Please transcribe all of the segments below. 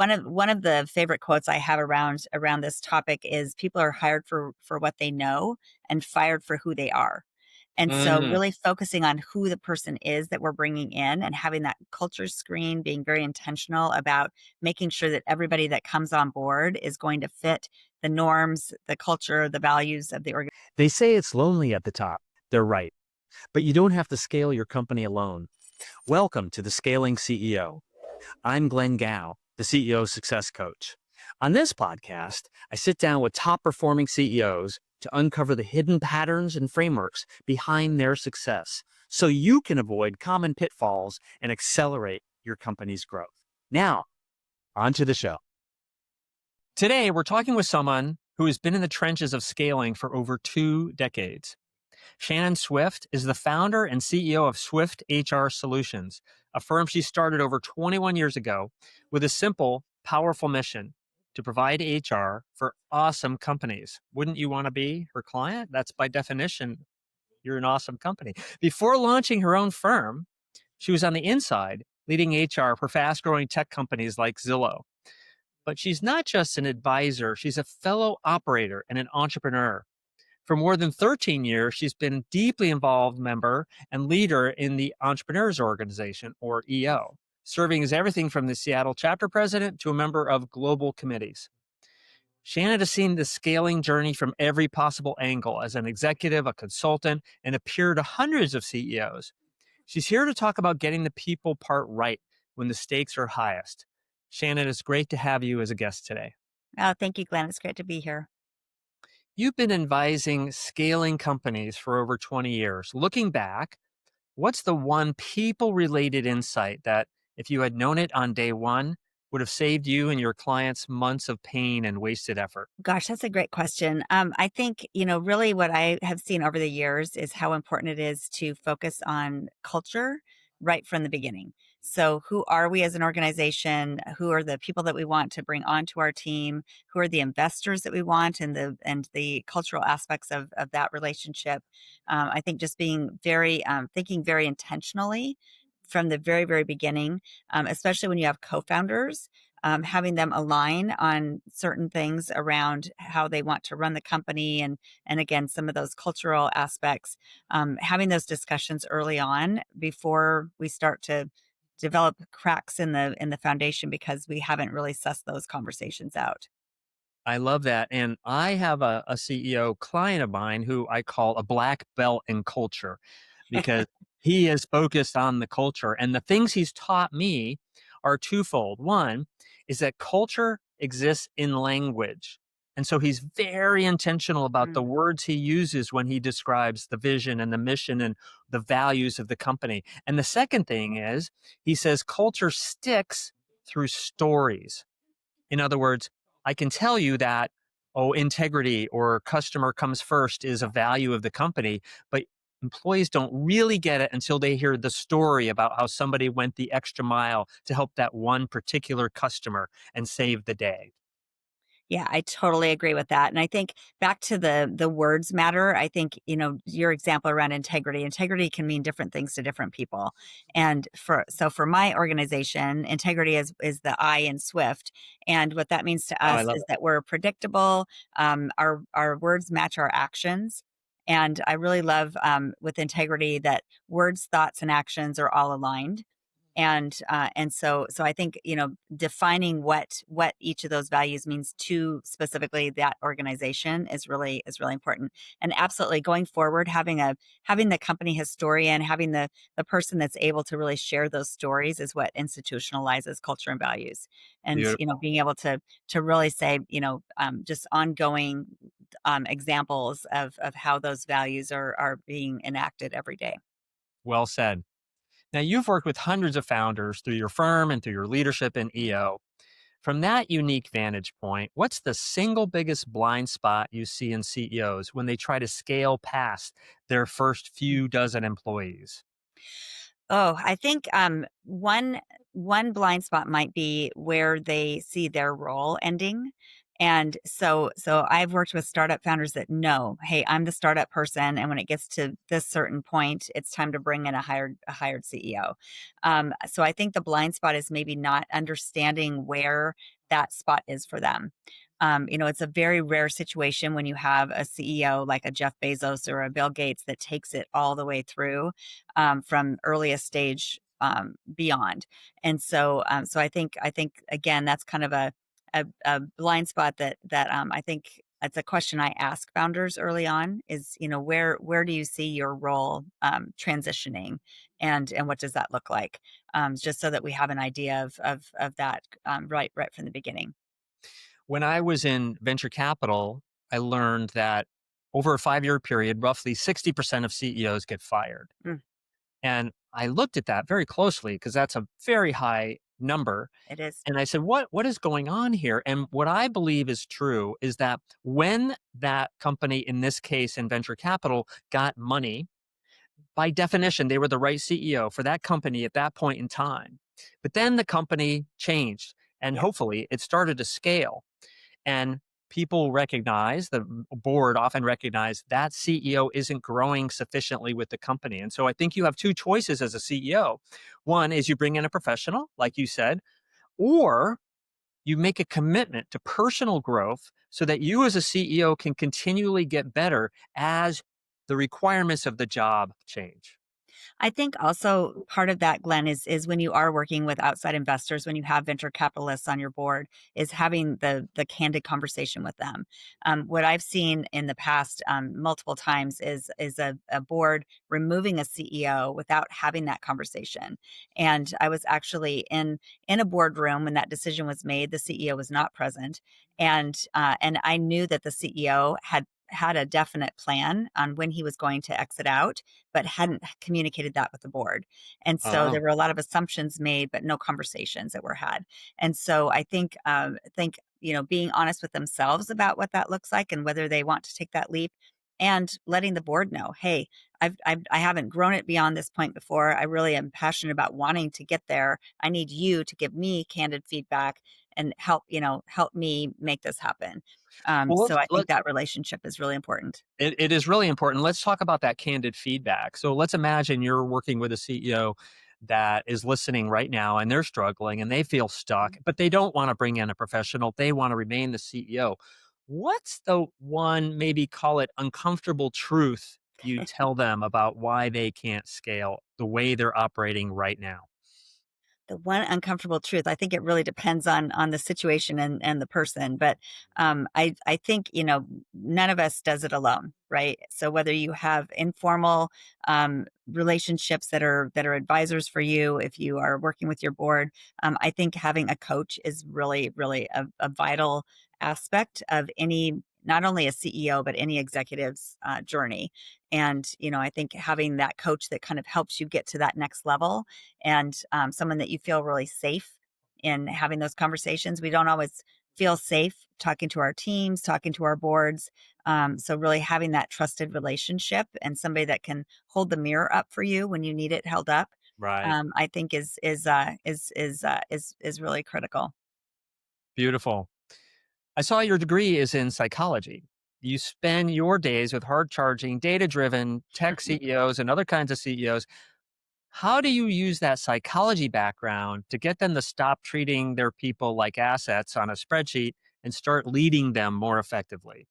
One of the favorite quotes I have around this topic is people are hired for what they know and fired for who they are. And so Mm, really focusing on who the person is that we're bringing in and having that culture screen, being very intentional about making sure that everybody that comes on board is going to fit the norms, the culture, the values of the organization. They say it's lonely at the top. They're right. But you don't have to scale your company alone. Welcome to the Scaling CEO. I'm Glenn Gow, the CEO Success Coach. On this podcast, I sit down with top performing CEOs to uncover the hidden patterns and frameworks behind their success so you can avoid common pitfalls and accelerate your company's growth. Now, on to the show. Today, we're talking with someone who has been in the trenches of scaling for over 2 decades. Shannon Swift is the founder and CEO of Swift HR Solutions, a firm she started over 21 years ago with a simple, powerful mission to provide HR for awesome companies. Wouldn't you want to be her client? That's by definition, you're an awesome company. Before launching her own firm, she was on the inside leading HR for fast growing tech companies like Zillow. But she's not just an advisor, she's a fellow operator and an entrepreneur. For more than 13 years, she's been a deeply involved member and leader in the Entrepreneurs Organization, or EO, serving as everything from the Seattle chapter president to a member of global committees. Shannon has seen the scaling journey from every possible angle as an executive, a consultant, and a peer to hundreds of CEOs. She's here to talk about getting the people part right when the stakes are highest. Shannon, it's great to have you as a guest today. Oh, thank you, Glenn. It's great to be here. You've been advising scaling companies for over 20 years. Looking back, what's the one people related insight that, if you had known it on day one, would have saved you and your clients months of pain and wasted effort? Gosh, that's a great question. I think, really what I have seen over the years is how important it is to focus on culture right from the beginning. So, who are we as an organization? Who are the people that we want to bring onto our team? Who are the investors that we want, and the cultural aspects of that relationship? I think just being very thinking very intentionally from the very very beginning, especially when you have co-founders, having them align on certain things around how they want to run the company, and again some of those cultural aspects, having those discussions early on before we start to develop cracks in the foundation because we haven't really sussed those conversations out. I love that. And I have a CEO client of mine who I call a black belt in culture because he is focused on the culture. And the things he's taught me are twofold. One is that culture exists in language. And so he's very intentional about the Mm. words he uses when he describes the vision and the mission and the values of the company. And the second thing is he says culture sticks through stories. In other words, I can tell you that, oh, integrity or customer comes first is a value of the company, but employees don't really get it until they hear the story about how somebody went the extra mile to help that one particular customer and save the day. Yeah, I totally agree with that. And I think back to the words matter. I think, your example around integrity. Integrity can mean different things to different people. And for my organization, integrity is the I in Swift. And what that means to Oh, I us love is it. that we're predictable. Our words match our actions. And I really love, with integrity, that words, thoughts, and actions are all aligned. And so I think, defining what each of those values means to specifically that organization is really important. And absolutely, going forward, having the company historian, having the person that's able to really share those stories is what institutionalizes culture and values. And Beautiful. being able to really say, just ongoing examples of how those values are being enacted every day. Well said. Now, you've worked with hundreds of founders through your firm and through your leadership in EO. From that unique vantage point, what's the single biggest blind spot you see in CEOs when they try to scale past their first few dozen employees? Oh, I think one blind spot might be where they see their role ending And so I've worked with startup founders that know, hey, I'm the startup person, and when it gets to this certain point, it's time to bring in a hired CEO. So I think the blind spot is maybe not understanding where that spot is for them. It's a very rare situation when you have a CEO like a Jeff Bezos or a Bill Gates that takes it all the way through, from earliest stage, beyond. And so I think again that's kind of a blind spot that I think it's a question I ask founders early on is, where do you see your role transitioning, and what does that look like? Just so that we have an idea of that, right from the beginning. When I was in venture capital, I learned that over a 5-year period, roughly 60% of CEOs get fired. Mm, And I looked at that very closely because that's a very high number. it is. And I said, what is going on here? And what I believe is true is that when that company, in this case in venture capital, got money, by definition, they were the right CEO for that company at that point in time. But then the company changed and Yeah. hopefully it started to scale. And people recognize, the board often recognize that CEO isn't growing sufficiently with the company. And so I think you have two choices as a CEO. One is you bring in a professional, like you said, or you make a commitment to personal growth so that you as a CEO can continually get better as the requirements of the job change. I think also part of that, Glenn, is when you are working with outside investors, when you have venture capitalists on your board, is having the candid conversation with them. What I've seen in the past, multiple times is a board removing a CEO without having that conversation. And I was actually in a boardroom when that decision was made. The CEO was not present, and I knew that the CEO had a definite plan on when he was going to exit out, but hadn't communicated that with the board. And so Uh, there were a lot of assumptions made, but no conversations that were had. And so I think being honest with themselves about what that looks like and whether they want to take that leap, and letting the board know, hey, I haven't grown it beyond this point before. I really am passionate about wanting to get there. I need you to give me candid feedback and help me make this happen. well, So I think let's that relationship is really important. it is really important. Let's talk about that candid feedback. So let's imagine you're working with a CEO that is listening right now and they're struggling and they feel stuck, but they don't want to bring in a professional. They want to remain the CEO. What's the one, maybe call it uncomfortable truth you tell them about why they can't scale the way they're operating right now? The one uncomfortable truth, I think it really depends on the situation and the person, but I think none of us does it alone, right? So whether you have informal relationships that are advisors for you, if you are working with your board, I think having a coach is really really a vital aspect of any, not only a CEO but any executive's journey. And I think having that coach that kind of helps you get to that next level, and someone that you feel really safe in having those conversations. We don't always feel safe talking to our teams, talking to our boards. So really having that trusted relationship and somebody that can hold the mirror up for you when you need it held up, Right. I think is really critical. Beautiful. I saw your degree is in psychology. You spend your days with hard charging, data driven tech CEOs and other kinds of CEOs. How do you use that psychology background to get them to stop treating their people like assets on a spreadsheet and start leading them more effectively?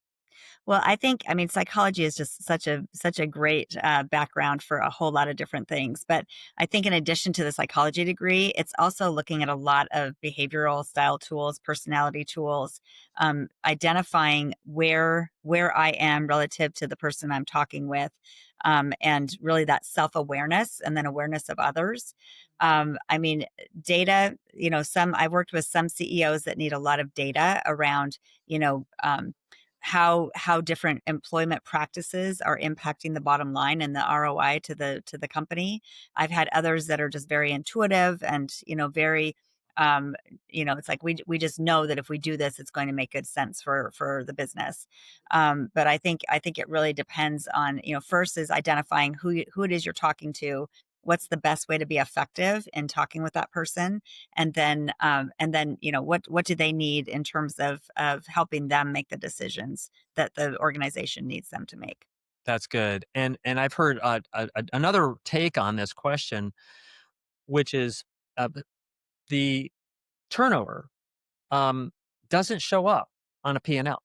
Well, I mean, psychology is just such a great background for a whole lot of different things. But I think in addition to the psychology degree, it's also looking at a lot of behavioral style tools, personality tools, identifying where I am relative to the person I'm talking with, and really that self awareness and then awareness of others. I mean, data. Some I've worked with some CEOs that need a lot of data around, you know. How different employment practices are impacting the bottom line and the ROI to the company. I've had others that are just very intuitive and very it's like we just know that if we do this it's going to make good sense for the business. But I think it really depends on, first is identifying who it is you're talking to, what's the best way to be effective in talking with that person, and then what do they need in terms of helping them make the decisions that the organization needs them to make. That's good. And I've heard another take on this question, which is the turnover um, doesn't show up on a P&L.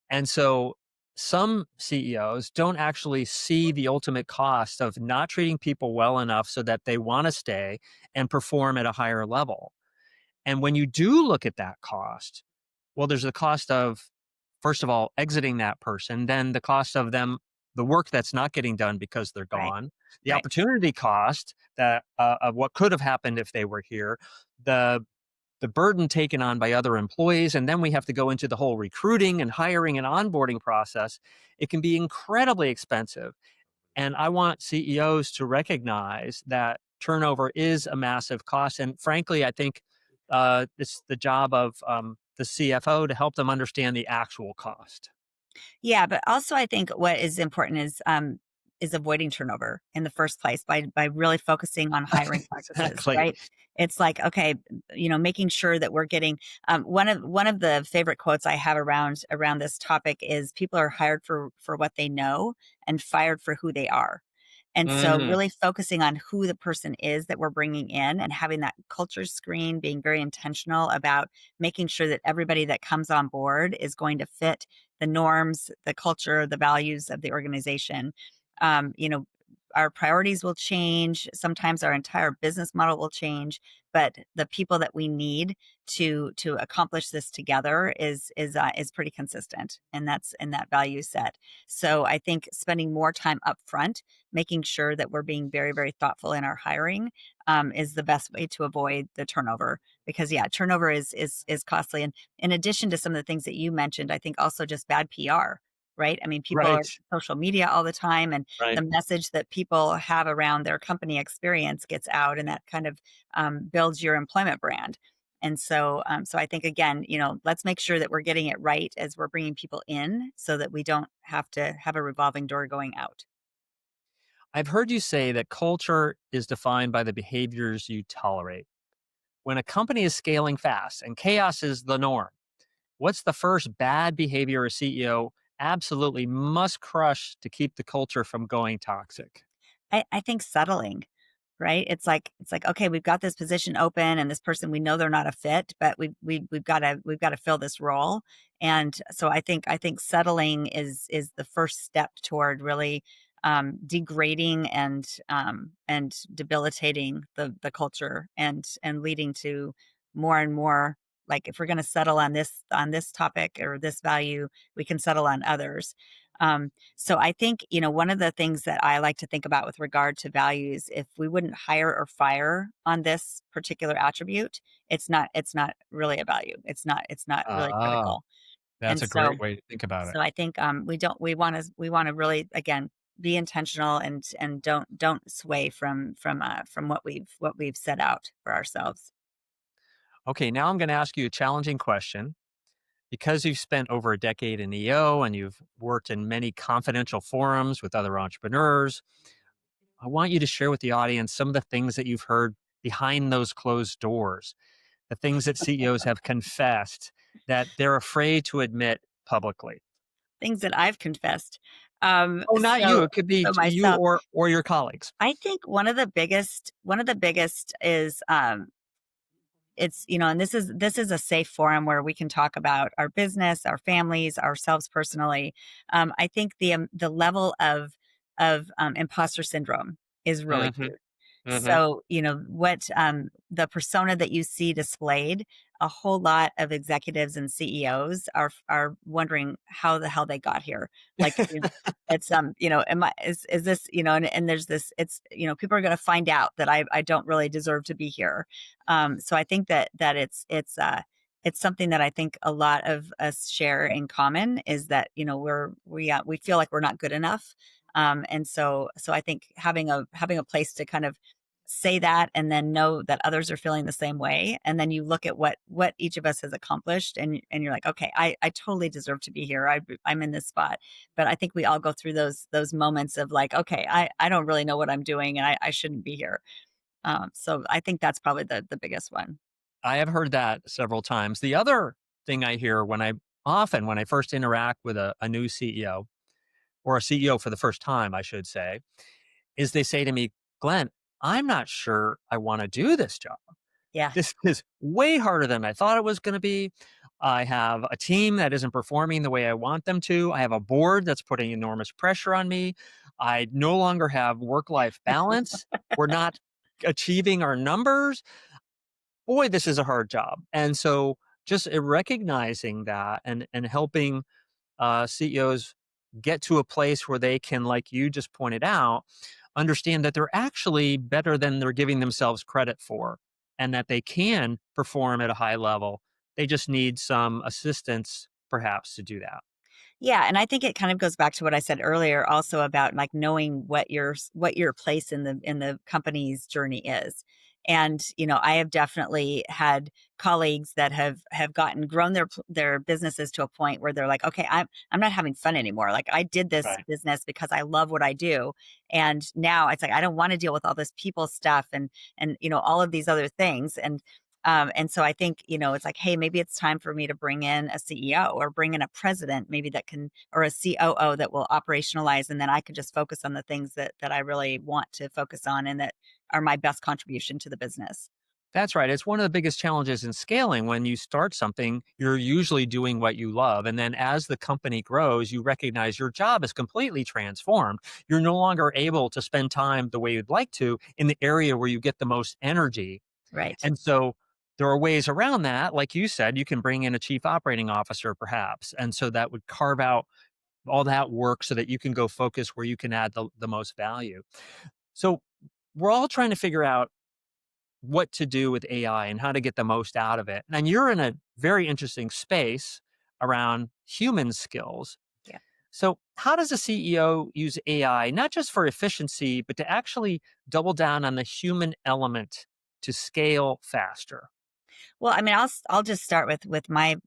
And so some CEOs don't actually see the ultimate cost of not treating people well enough so that they want to stay and perform at a higher level. And when you do look at that cost, well, there's the cost of, first of all, exiting that person, then the cost of them, the work that's not getting done because they're Right. gone, the Right. opportunity cost that of what could have happened if they were here, the the burden taken on by other employees, and then we have to go into the whole recruiting and hiring and onboarding process. It can be incredibly expensive. And I want CEOs to recognize that turnover is a massive cost. And frankly, I think it's the job of the CFO to help them understand the actual cost. Yeah, but also I think what is important is avoiding turnover in the first place by really focusing on hiring practices, Exactly. right? It's like, okay, making sure that we're getting one of the favorite quotes I have around this topic is people are hired for what they know and fired for who they are. And so Mhm. really focusing on who the person is that we're bringing in and having that culture screen, being very intentional about making sure that everybody that comes on board is going to fit the norms, the culture, the values of the organization. Um, you know, our priorities will change. Sometimes our entire business model will change, but the people that we need to accomplish this together is pretty consistent, and that's in that value set. So I think spending more time up front, making sure that we're being very, very thoughtful in our hiring, is the best way to avoid the turnover. Because yeah, turnover is costly, and in addition to some of the things that you mentioned, I think also just bad PR, right? I mean, people are Right. on social media all the time, and the Right. message that people have around their company experience gets out, and that kind of builds your employment brand. And so I think again, let's make sure that we're getting it right as we're bringing people in, so that we don't have to have a revolving door going out. I've heard you say that culture is defined by the behaviors you tolerate. When a company is scaling fast and chaos is the norm, what's the first bad behavior a CEO absolutely must crush to keep the culture from going toxic? I think settling, right? It's like, okay, we've got this position open and this person, we know they're not a fit, but we've got to fill this role. And so I think settling is the first step toward really degrading and debilitating the culture and leading to more and more, like, if we're going to settle on this topic or this value, we can settle on others. So I think, one of the things that I like to think about with regard to values, if we wouldn't hire or fire on this particular attribute, it's not really a value. It's not really Ah, critical. that's And a so great way to think about it. so I think we want to really, again, be intentional and don't sway from what we've set out for ourselves. Okay, now I'm going to ask you a challenging question. Because you've spent over a decade in EO and you've worked in many confidential forums with other entrepreneurs, I want you to share with the audience some of the things that you've heard behind those closed doors, the things that CEOs have confessed that they're afraid to admit publicly. Things that I've confessed. Oh, not you. So It could be so you myself, or your colleagues. I think one of the biggest is, it's, and this is a safe forum where we can talk about our business, our families, ourselves personally. I think the level of imposter syndrome is really Hmm. huge. Hmm. So, what the persona that you see displayed, a whole lot of executives and CEOs are wondering how the hell they got here. Like, it's am I is this, and there's this, it's, people are going to find out that I don't really deserve to be here. So I think that it's something that I think a lot of us share in common, is that, we feel like we're not good enough. And so I think having a place to kind of say that and then know that others are feeling the same way. And then you look at what each of us has accomplished, and you're like, okay, I totally deserve to be here. I'm in this spot. But I think we all go through those moments of like, okay, I don't really know what I'm doing, and I shouldn't be here. So I think that's probably the biggest one. I have heard that several times. The other thing I hear when I first interact with a new CEO, or a CEO for the first time, I should say, is they say to me, Glenn, I'm not sure I want to do this job. Yeah. This is way harder than I thought it was going to be. I have a team that isn't performing the way I want them to. I have a board that's putting enormous pressure on me. I no longer have work life balance. We're not achieving our numbers. Boy, this is a hard job. And so just recognizing that and helping CEOs get to a place where they can, like you just pointed out, understand that they're actually better than they're giving themselves credit for, and that they can perform at a high level. They just need some assistance, perhaps, to do that. Yeah, and I think it kind of goes back to what I said earlier also about like knowing what your place in the company's journey is. And, I have definitely had colleagues that have grown their businesses to a point where they're like, okay, I'm not having fun anymore. Like I did this Right. business because I love what I do. And now it's like I don't want to deal with all this people stuff and all of these other things. And so I think, it's like, hey, maybe it's time for me to bring in a CEO or bring in a president, maybe that can, or a COO that will operationalize. And then I can just focus on the things that I really want to focus on and that are my best contribution to the business. That's right. It's one of the biggest challenges in scaling. When you start something, you're usually doing what you love. And then as the company grows, you recognize your job is completely transformed. You're no longer able to spend time the way you'd like to in the area where you get the most energy. Right. And so there are ways around that. Like you said, you can bring in a chief operating officer, perhaps. And so that would carve out all that work so that you can go focus where you can add the most value. So we're all trying to figure out what to do with AI and how to get the most out of it. And you're in a very interesting space around human skills. Yeah. So, how does a CEO use AI, not just for efficiency, but to actually double down on the human element to scale faster? Well, I mean, I'll just start with my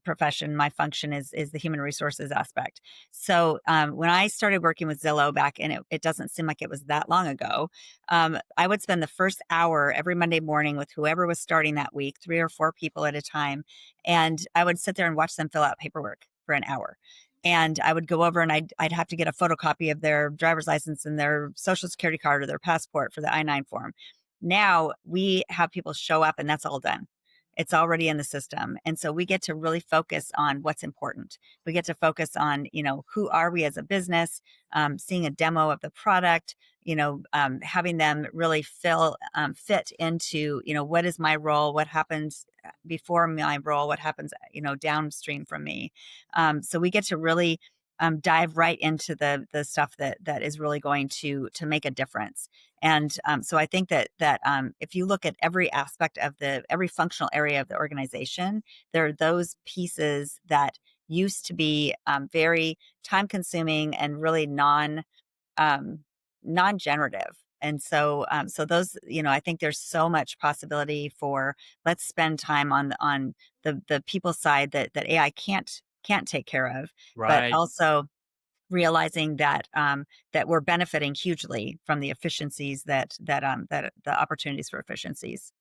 profession. My function is the human resources aspect. So when I started working with Zillow back, and it doesn't seem like it was that long ago, I would spend the first hour every Monday morning with whoever was starting that week, 3 or 4 people at a time, and I would sit there and watch them fill out paperwork for an hour. And I would go over and I'd have to get a photocopy of their driver's license and their social security card or their passport for the I-9 form. Now we have people show up and that's all done. It's already in the system. And so we get to really focus on what's important. We get to focus on, who are we as a business, seeing a demo of the product, having them really fit into, what is my role, what happens before my role, what happens, downstream from me. So we get to really dive right into the stuff that is really going to make a difference. And so I think that if you look at every aspect of every functional area of the organization, there are those pieces that used to be very time consuming and really non-generative. And so those, I think there's so much possibility for let's spend time on the people side that AI can't take care of, but Right. also realizing that we're benefiting hugely from the efficiencies that the opportunities for efficiencies.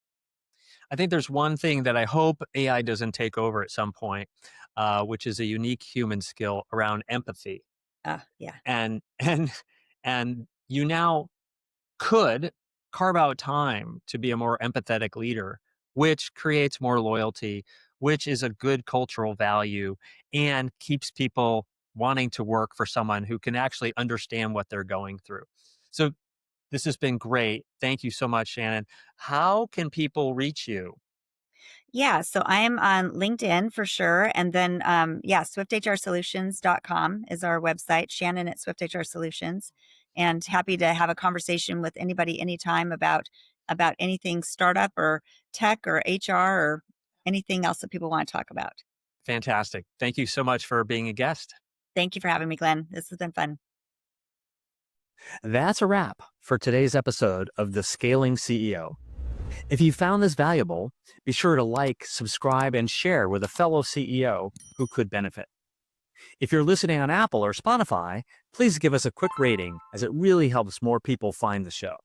I think there's one thing that I hope AI doesn't take over at some point, which is a unique human skill around empathy. Yeah. And and you now could carve out time to be a more empathetic leader, which creates more loyalty, which is a good cultural value and keeps people wanting to work for someone who can actually understand what they're going through. So this has been great. Thank you so much, Shannon. How can people reach you? Yeah, so I am on LinkedIn for sure. And then, yeah, swiftHRsolutions.com is our website, Shannon at Swift HR Solutions. And happy to have a conversation with anybody anytime about anything startup or tech or HR or anything else that people want to talk about. Fantastic. Thank you so much for being a guest. Thank you for having me, Glenn. This has been fun. That's a wrap for today's episode of The Scaling CEO. If you found this valuable, be sure to like, subscribe, and share with a fellow CEO who could benefit. If you're listening on Apple or Spotify, please give us a quick rating as it really helps more people find the show.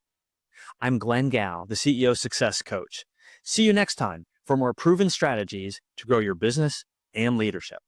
I'm Glenn Gow, the CEO Success Coach. See you next time for more proven strategies to grow your business and leadership.